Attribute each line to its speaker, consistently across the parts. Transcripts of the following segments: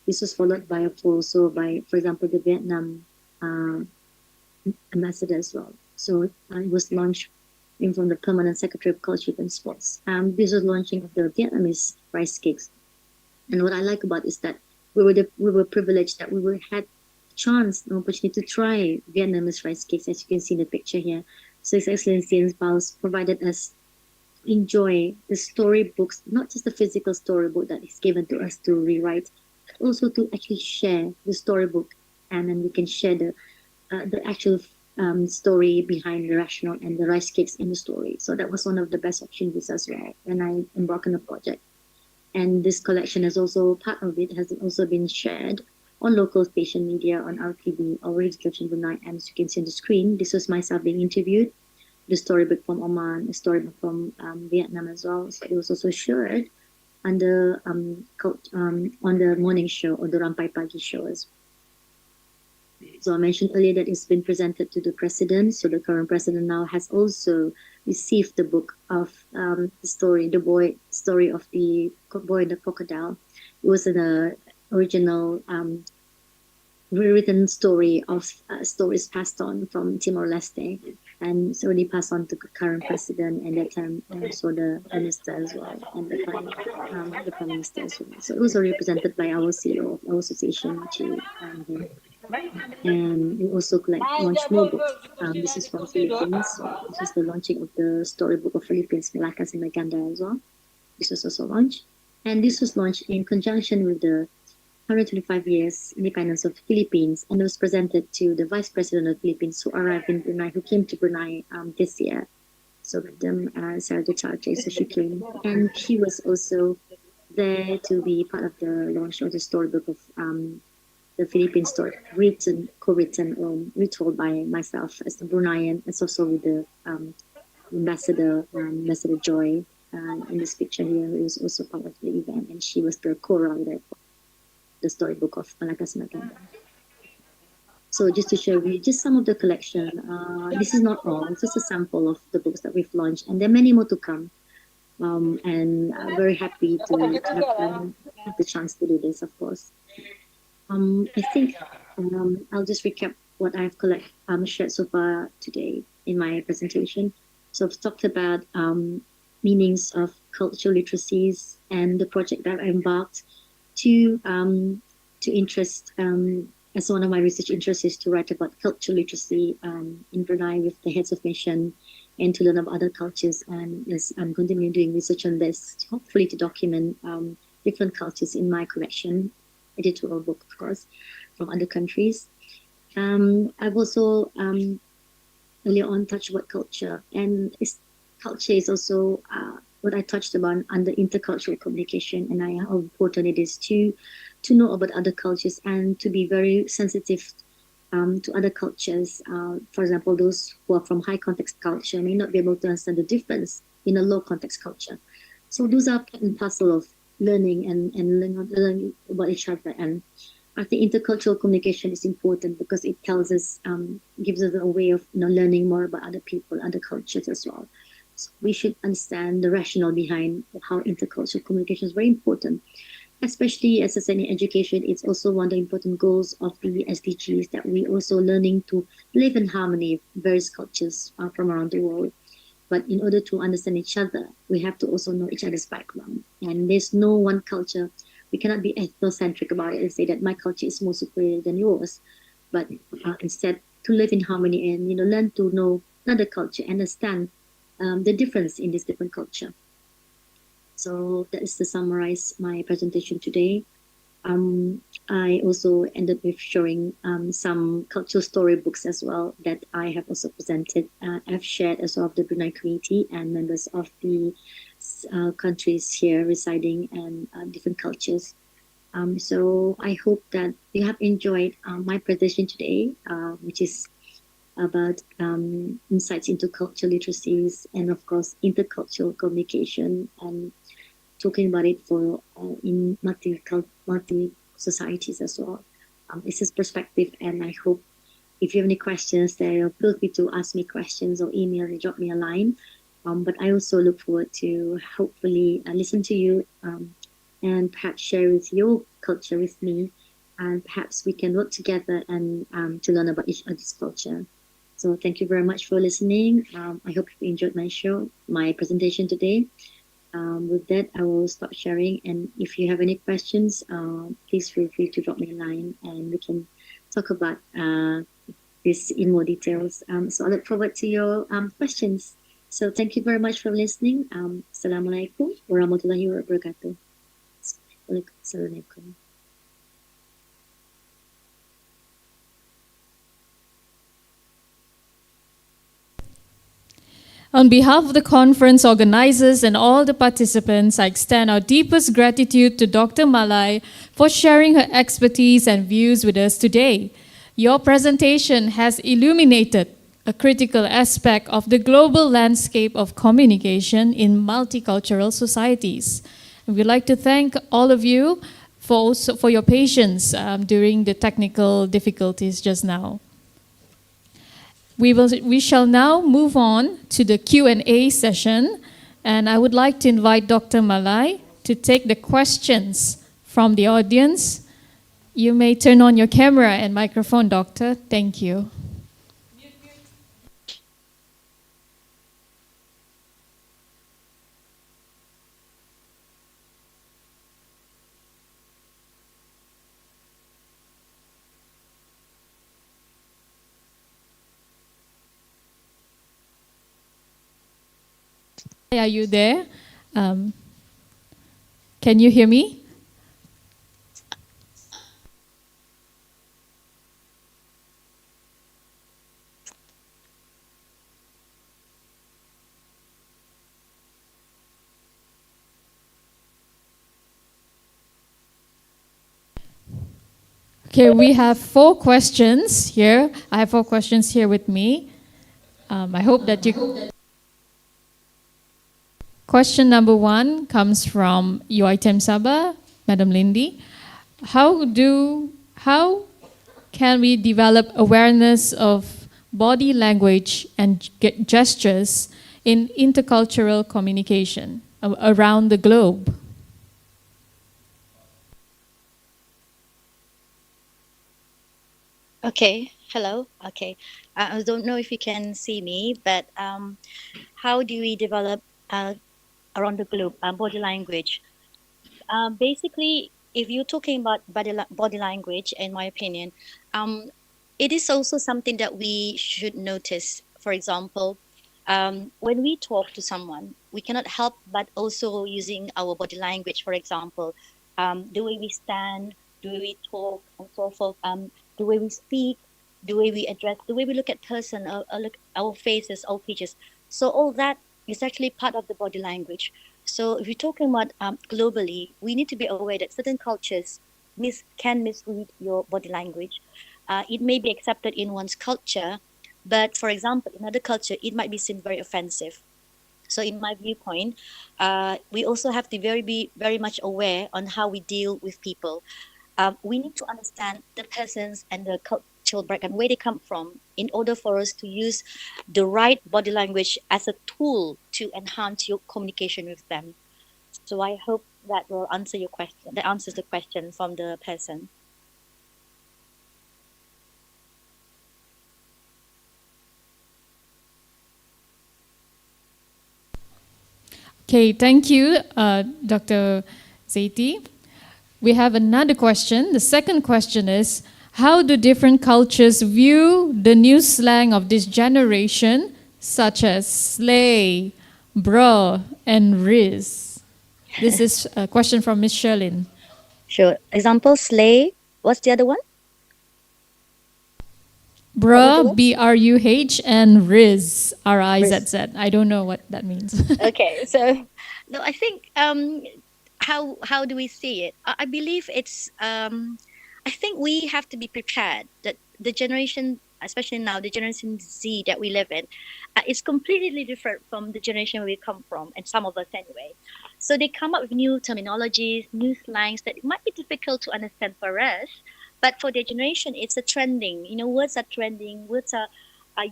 Speaker 1: This was followed by also by, for example, the Vietnam uh, ambassador as well. So it was launched in from the Permanent Secretary of Culture and Sports. This was launching of the Vietnamese rice cakes. And what I like about is that we were privileged that we were had chance, the opportunity to try Vietnamese rice cakes, as you can see in the picture here. So His Excellency and spouse provided us enjoy the storybooks, not just the physical storybook that is given to us to rewrite, but also to actually share the storybook, and then we can share the actual story behind the rationale and the rice cakes in the story. So that was one of the best opportunities as well when I embarked on the project. And this collection has also, part of it has also been shared on local station media, on RTV, or Radio Station Brunei. And as you can see on the screen, this was myself being interviewed, the storybook from Oman, a storybook from Vietnam as well. So it was also shared under on the morning show or the Rampai Pagi show as well. So I mentioned earlier that it's been presented to the president. So the current president now has also received the book of the story, the boy story of the boy and the crocodile. It was an original rewritten story of stories passed on from Timor Leste, and it's already passed on to the current president and that time also the minister as well, and the prime minister as well. So it was represented by our CEO of our association to and we also launch more books. This is from Philippines. So this is the launching of the storybook of Philippines, Malakas and Maganda as well. This was also launched. And this was launched in conjunction with the 125 years independence of the Philippines, and it was presented to the Vice President of the Philippines who arrived in Brunei, who came to Brunei this year. So Madam Sarah Duterte, so she came. And she was also there to be part of the launch of the storybook of the Philippine story, written, co-written, or retold by myself as the Bruneian, and also with the Ambassador Joy. In this picture here, who was also part of the event, and she was the co-writer for the storybook of Malakas Maganda. So just to share with you just some of the collection. This is not all, it's just a sample of the books that we've launched, and there are many more to come. And I'm very happy to have the chance to do this, of course. I think I'll just recap what I've shared so far today in my presentation. So I've talked about meanings of cultural literacies and the project that I embarked to interest as one of my research interests is to write about cultural literacy in Brunei with the heads of mission and to learn about other cultures. And as I'm continuing doing research on this, hopefully to document different cultures in my collection, editorial book, of course, from other countries. I've also earlier on touched about culture, and culture is also what I touched upon under intercultural communication, and how important it is to know about other cultures and to be very sensitive to other cultures. For example, those who are from high context culture may not be able to understand the difference in a low context culture. So those are part and parcel of learning and learning about each other. And I think intercultural communication is important because it tells us, gives us a way of learning more about other people, other cultures as well. So we should understand the rationale behind how intercultural communication is very important. Especially as I said in education, it's also one of the important goals of the SDGs that we also learning to live in harmony with various cultures from around the world. But in order to understand each other, we have to also know each other's background. And there's no one culture. We cannot be ethnocentric about it and say that my culture is more superior than yours. But instead, to live in harmony and learn to know another culture, understand the difference in this different culture. So that is to summarize my presentation today. I also ended with showing some cultural storybooks as well that I have also presented. I've shared as well of the Brunei community and members of the countries here residing and different cultures. So I hope that you have enjoyed my presentation today, which is about insights into cultural literacies and of course intercultural communication, and talking about it for in multi societies as well. This is perspective, and I hope if you have any questions there, feel free to ask me questions or email or drop me a line. But I also look forward to hopefully listen to you and perhaps share with your culture with me, and perhaps we can work together and to learn about each other's culture. So thank you very much for listening. I hope you enjoyed my presentation today. With that, I will stop sharing. And if you have any questions, please feel free to drop me a line and we can talk about this in more details. So I look forward to your questions. So thank you very much for listening. Assalamualaikum warahmatullahi wabarakatuh. Assalamualaikum.
Speaker 2: On behalf of the conference organizers and all the participants, I extend our deepest gratitude to Dr. Malai for sharing her expertise and views with us today. Your presentation has illuminated a critical aspect of the global landscape of communication in multicultural societies. And we'd like to thank all of you for your patience during the technical difficulties just now. We shall now move on to the Q&A session, and I would like to invite Dr. Malai to take the questions from the audience. You may turn on your camera and microphone, Doctor. Thank you. Are you there? Can you hear me? Okay, we have 4 questions here. I have 4 questions here with me. I hope that you... Question number 1 comes from UiTM Sabah, Madam Lindy. How can we develop awareness of body language and gestures in intercultural communication around the globe?
Speaker 3: Okay, hello. Okay, I don't know if you can see me, but how do we develop around the globe body language? Basically, if you're talking about body language, in my opinion, it is also something that we should notice. For example, when we talk to someone, we cannot help but also using our body language. For example, the way we stand, the way we talk, and so forth. The way we speak, the way we address, the way we look at person, look our faces, our features. So all that is actually part of the body language. So if you're talking about globally, we need to be aware that certain cultures can misread your body language. It may be accepted in one's culture, but for example, in another culture, it might be seen very offensive. So in my viewpoint, we also have to be very much aware on how we deal with people. We need to understand the persons and the cultural background, where they come from, in order for us to use the right body language as a tool to enhance your communication with them. So I hope that will answer your question. That answers the question from the person.
Speaker 2: Okay, thank you, Dr. Zaiti. We have another question. The second question is, how do different cultures view the new slang of this generation, such as slay, bro, and riz? This is a question from Ms. Sherlyn.
Speaker 3: Sure. Example, slay. What's the other one?
Speaker 2: Bruh, B-R-U-H, and Riz, R-I-Z-Z. I don't know what that means.
Speaker 3: Okay, so no, I think how do we see it? I believe it's I think we have to be prepared that the generation, especially now, the generation Z that we live in, is completely different from the generation we come from, and some of us anyway. So they come up with new terminologies, new slangs that might be difficult to understand for us, but for their generation, it's a trending. You know, words are trending. Words are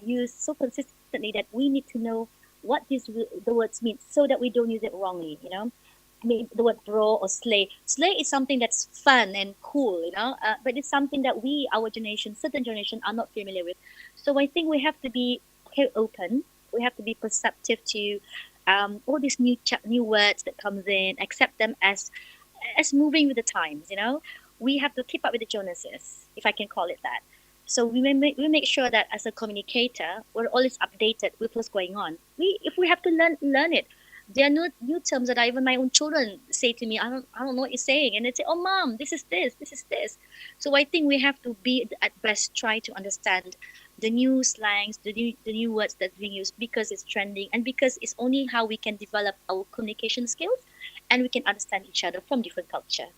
Speaker 3: used so consistently that we need to know what the words mean so that we don't use it wrongly. You know, I mean, the word bro or slay. Slay is something that's fun and cool, but it's something that our generation, certain generation, are not familiar with. So I think we have to be open. We have to be perceptive to all these new words that comes in, accept them as moving with the times. We have to keep up with the Jonases, if I can call it that. So we make sure that as a communicator, we're always updated with what's going on. If we have to learn it. There are new terms that even my own children say to me. I don't know what you're saying, and they say, "Oh, mom, this is this, this is this." So I think we have to be at best try to understand the new slangs, the new words that we use because it's trending, and because it's only how we can develop our communication skills, and we can understand each other from different culture.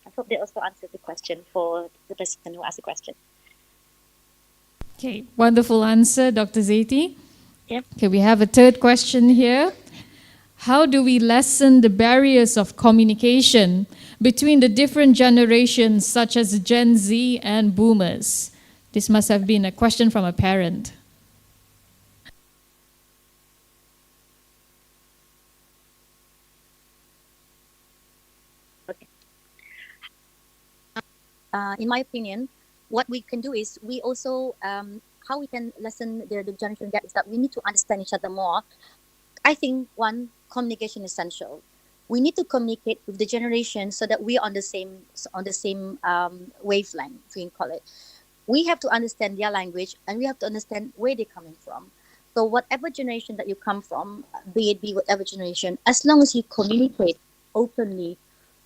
Speaker 3: I hope that also answers the question for the person who asked the question.
Speaker 2: Okay, wonderful answer, Dr. Zeti.
Speaker 3: Yep.
Speaker 2: Okay, we have a third question here. How do we lessen the barriers of communication between the different generations, such as Gen Z and Boomers? This must have been a question from a parent.
Speaker 3: Okay. In my opinion, what we can do is we also how we can lessen the generation gap is that we need to understand each other more. I think one, communication is essential. We need to communicate with the generation so that we're on the same wavelength, if you can call it. We have to understand their language, and we have to understand where they're coming from. So whatever generation that you come from, be whatever generation, as long as you communicate openly,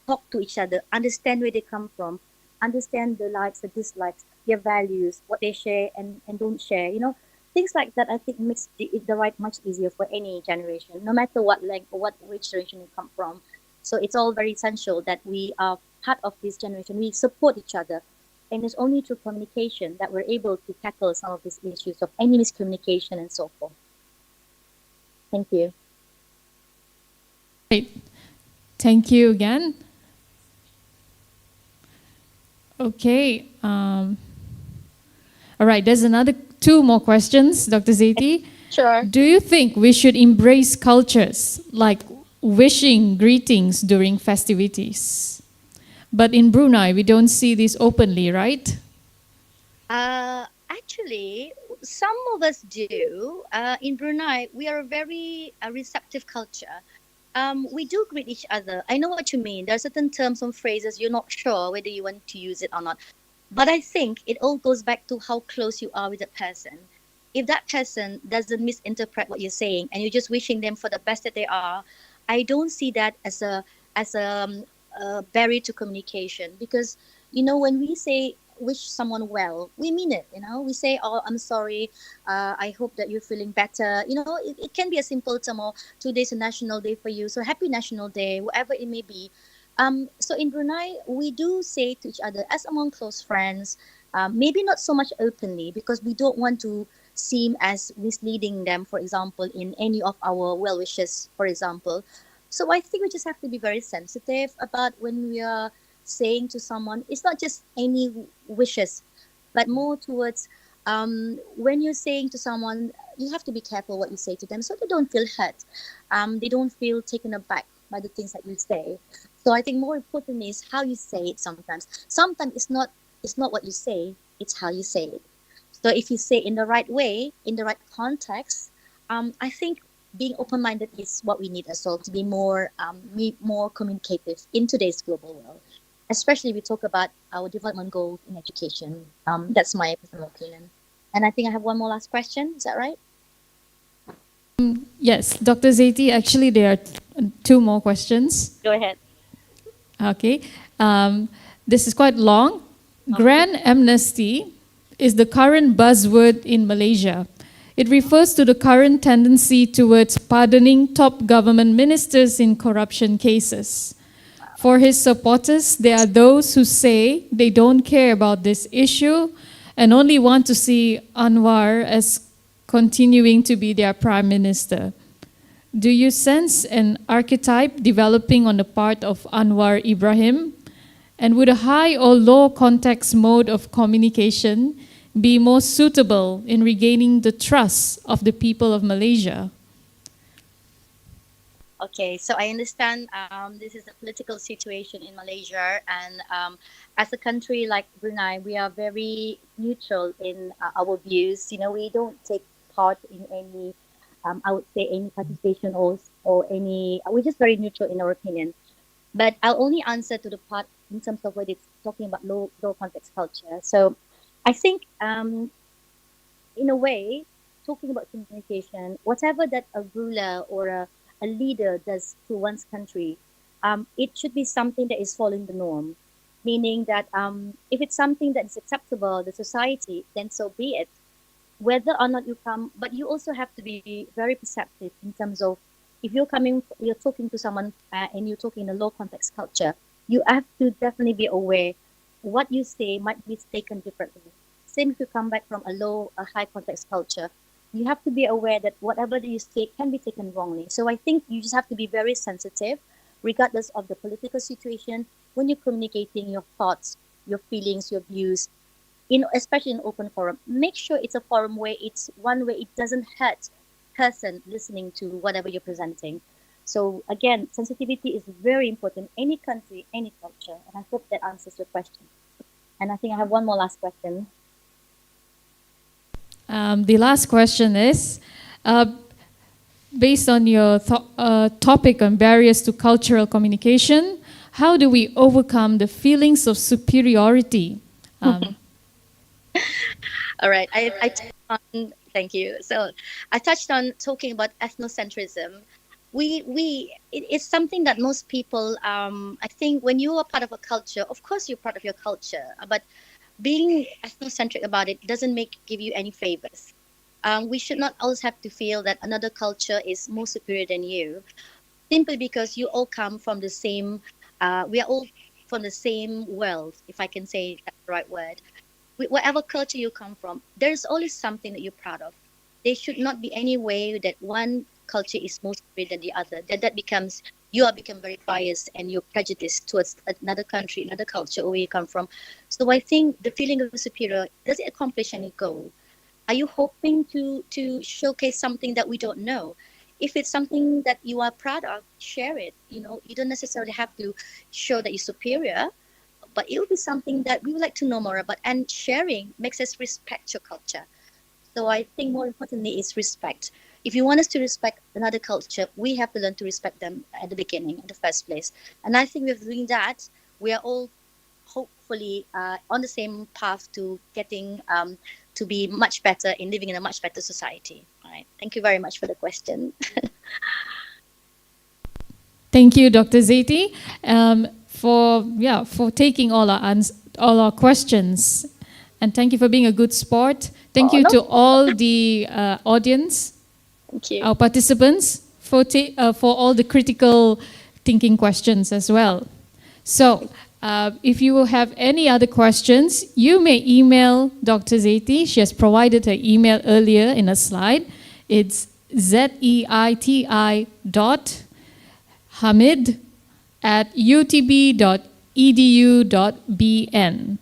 Speaker 3: talk to each other, understand where they come from, understand the likes, the dislikes, their values, what they share and don't share, things like that. I think makes the right much easier for any generation, no matter which generation you come from. So it's all very essential that we are part of this generation. We support each other, and it's only through communication that we're able to tackle some of these issues of any miscommunication and so forth. Thank you.
Speaker 2: Great. Thank you again. Okay. All right, there's another two more questions, Dr. Zeti.
Speaker 3: Sure.
Speaker 2: Do you think we should embrace cultures like wishing greetings during festivities? But in Brunei, we don't see this openly, right?
Speaker 3: Actually, some of us do. In Brunei, we are a very receptive culture. We do greet each other. I know what you mean. There are certain terms and phrases you're not sure whether you want to use it or not. But I think it all goes back to how close you are with that person. If that person doesn't misinterpret what you're saying and you're just wishing them for the best that they are, I don't see that as a barrier to communication. Because when we say wish someone well, we mean it. We say, "Oh, I'm sorry. I hope that you're feeling better." It can be a simple term, or today's a national day for you, so happy National Day, whatever it may be. So in Brunei, we do say to each other as among close friends, maybe not so much openly because we don't want to seem as misleading them, for example, in any of our well wishes, for example. So I think we just have to be very sensitive about when we are saying to someone, it's not just any wishes, but more towards when you're saying to someone, you have to be careful what you say to them so they don't feel hurt. They don't feel taken aback by the things that you say. So I think more important is how you say it sometimes. Sometimes it's not what you say, it's how you say it. So if you say it in the right way, in the right context, I think being open-minded is what we need as well, to be more communicative in today's global world. Especially we talk about our development goals in education. That's my personal opinion. And I think I have one more last question. Is that right?
Speaker 2: Yes, Dr. Zeti, actually there are two more questions.
Speaker 3: Go ahead.
Speaker 2: Okay. This is quite long. Grand amnesty is the current buzzword in Malaysia. It refers to the current tendency towards pardoning top government ministers in corruption cases. For his supporters, there are those who say they don't care about this issue and only want to see Anwar as continuing to be their prime minister. Do you sense an archetype developing on the part of Anwar Ibrahim? And would a high or low context mode of communication be more suitable in regaining the trust of the people of Malaysia?
Speaker 3: Okay, so I understand this is a political situation in Malaysia, and as a country like Brunei, we are very neutral in our views. You know, we don't take part in any, I would say, any participation or any. We're just very neutral in our opinion. But I'll only answer to the part in terms of what it's talking about low context culture. So I think in a way, talking about communication, whatever that a ruler or a leader does to one's country, it should be something that is following the norm. Meaning that if it's something that is acceptable, the society, then so be it. Whether or not you come, but you also have to be very perceptive in terms of if you're talking to someone and you're talking in a low context culture, you have to definitely be aware what you say might be taken differently. Same if you come back from a high context culture, you have to be aware that whatever that you say can be taken wrongly. So I think you just have to be very sensitive, regardless of the political situation, when you're communicating your thoughts, your feelings, your views, especially in open forum, make sure it's a forum where it's one way it doesn't hurt person listening to whatever you're presenting. So again, sensitivity is very important, any country, any culture, and I hope that answers your question. And I think I have one more last question.
Speaker 2: The last question is, uh, based on your topic on barriers to cultural communication, how do we overcome the feelings of superiority?
Speaker 3: All right, I touched on, thank you. So I touched on talking about ethnocentrism. It's something that most people, I think when you are part of a culture, of course you're part of your culture, but being ethnocentric about it doesn't give you any favors. We should not always have to feel that another culture is more superior than you, simply because you all come from the same. We are all from the same world, if I can say that's the right word. Whatever culture you come from, there's always something that you're proud of. There should not be any way that one culture is more superior than the other. That becomes you are become very biased and you're prejudiced towards another country, another culture, or where you come from. So I think the feeling of superior, does it accomplish any goal? Are you hoping to showcase something that we don't know? If it's something that you are proud of, share it. You know, you don't necessarily have to show that you're superior, but it will be something that we would like to know more about. And sharing makes us respect your culture. So I think more importantly is respect. If you want us to respect another culture, we have to learn to respect them at the beginning, in the first place. And I think with doing that, we are all hopefully on the same path to getting to be much better in living in a much better society. All right. Thank you very much for the question.
Speaker 2: Thank you, Dr. Zeti, for taking all our questions, and thank you for being a good sport. Thank
Speaker 3: Oh,
Speaker 2: you
Speaker 3: no.
Speaker 2: to all the audience,
Speaker 3: Thank you.
Speaker 2: our participants, for all the critical thinking questions as well. So, if you have any other questions, you may email Dr. Zeti. She has provided her email earlier in a slide. It's zeiti.hamid@utb.edu.bn.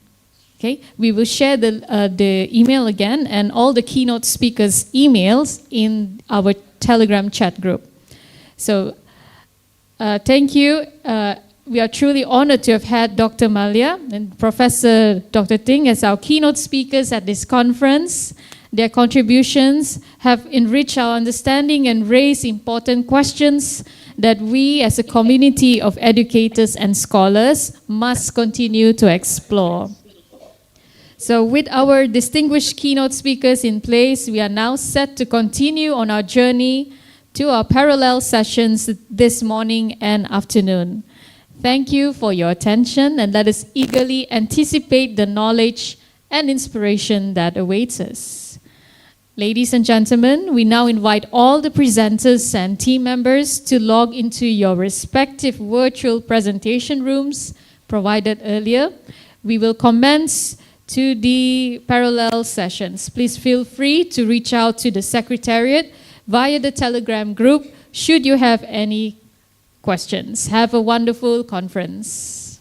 Speaker 2: Okay, we will share the email again and all the keynote speakers' emails in our Telegram chat group. So, thank you. We are truly honored to have had Dr. Malia and Professor Dr. Ting as our keynote speakers at this conference. Their contributions have enriched our understanding and raised important questions that we as a community of educators and scholars must continue to explore. So with our distinguished keynote speakers in place, we are now set to continue on our journey to our parallel sessions this morning and afternoon. Thank you for your attention, and let us eagerly anticipate the knowledge and inspiration that awaits us. Ladies and gentlemen, we now invite all the presenters and team members to log into your respective virtual presentation rooms provided earlier. We will commence to the parallel sessions. Please feel free to reach out to the Secretariat via the Telegram group should you have any questions. Have a wonderful conference.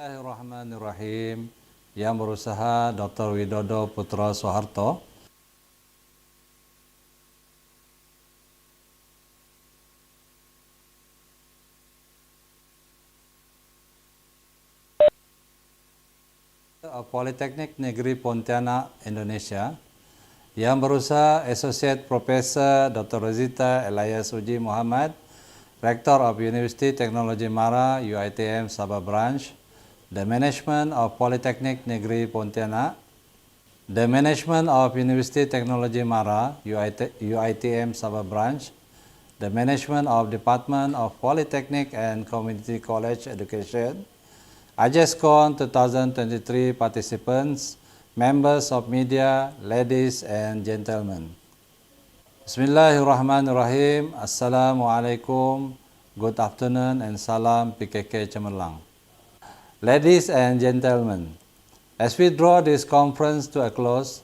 Speaker 4: Bismillahirrahmanirrahim. Yang berusaha Dr. Widodo Putra Soeharto. Politeknik Negeri Pontianak, Indonesia. Yang berusaha Associate Professor Dr. Rozita Elias Uji Muhammad, Rector of University Technology Mara, UITM Sabah Branch. The Management of Polytechnic Negeri Pontianak. The Management of University Technology Mara, UITM Sabah Branch. The Management of Department of Polytechnic and Community College Education. IGesCon 2023 participants, members of media, ladies and gentlemen. Bismillahirrahmanirrahim. Assalamualaikum. Good afternoon and salam PKK Cemerlang. Ladies and gentlemen, as we draw this conference to a close,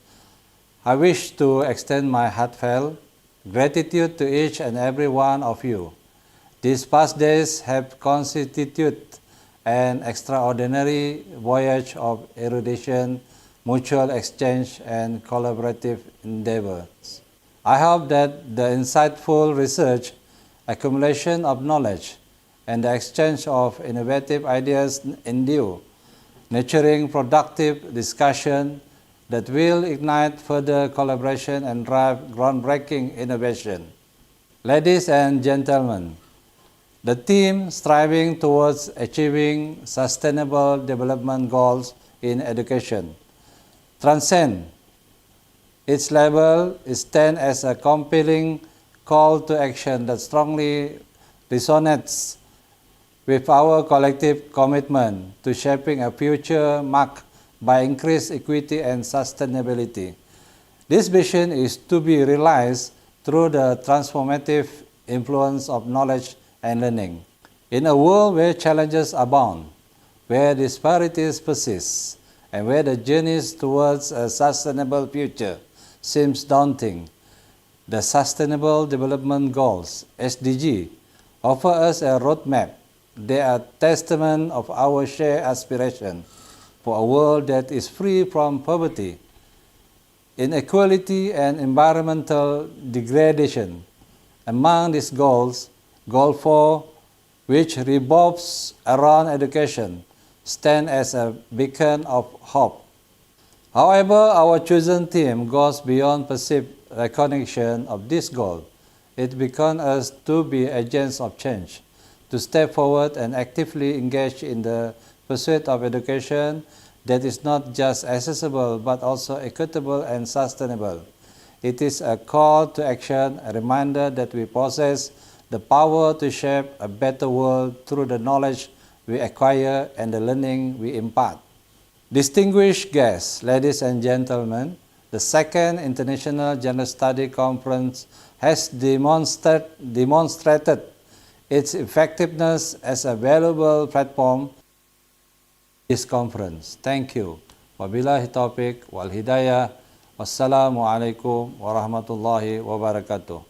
Speaker 4: I wish to extend my heartfelt gratitude to each and every one of you. These past days have constituted an extraordinary voyage of erudition, mutual exchange, and collaborative endeavors. I hope that the insightful research, accumulation of knowledge, and the exchange of innovative ideas endure, nurturing productive discussion that will ignite further collaboration and drive groundbreaking innovation. Ladies and gentlemen, the theme striving towards achieving sustainable development goals in education transcend its label stands as a compelling call to action that strongly resonates with our collective commitment to shaping a future marked by increased equity and sustainability. This vision is to be realized through the transformative influence of knowledge and learning. In a world where challenges abound, where disparities persist, and where the journeys towards a sustainable future seems daunting, the Sustainable Development Goals, SDG, offer us a roadmap. They are testament of our shared aspiration for a world that is free from poverty, inequality, and environmental degradation. Among these goals, Goal 4, which revolves around education, stands as a beacon of hope. However, our chosen theme goes beyond perceived recognition of this goal. It beckons us to be agents of change, to step forward and actively engage in the pursuit of education that is not just accessible but also equitable and sustainable. It is a call to action, a reminder that we possess the power to shape a better world through the knowledge we acquire and the learning we impart. Distinguished guests, ladies and gentlemen, the second International Gender Study Conference has demonstrated its effectiveness as a valuable platform for this conference. Thank you. Wabillahi taufiq wal hidayah. Wassalamualaikum warahmatullahi wabarakatuh.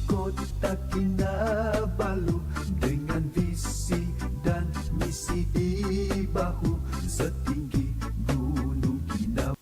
Speaker 5: Kota Kinabalu dengan visi dan misi di bahu setinggi gunung Kinabalu.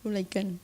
Speaker 2: Uraikan.